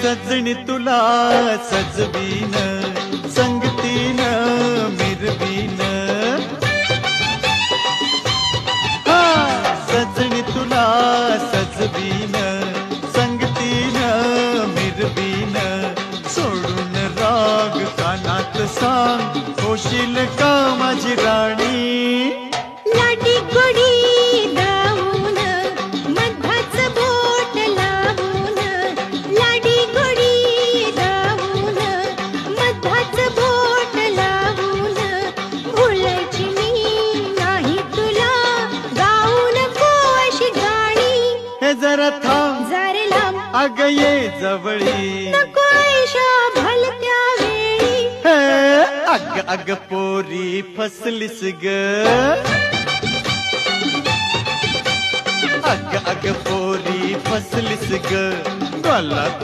सजणी तुला सजवीन, संगतीन मिरवीन. हा सजणी तुला सजवीन, संगतीन मिरवीन. सोडून राग कानात सांग, होशील का माझी राणी. लाडी गोडी दावून मधाच बोट लावून, लाडी गोडी दावून मधाच बोट लावून. भुलायची मी नाही तुला, गाऊ नको अशी गाणी. हे जरा थांब जरे लांब अग ये जवळी. नको ऐशा भलत्या वेळी. हे अग अग पोरी फसलीस ग. अग अग पोरी फसलीस ग. गलात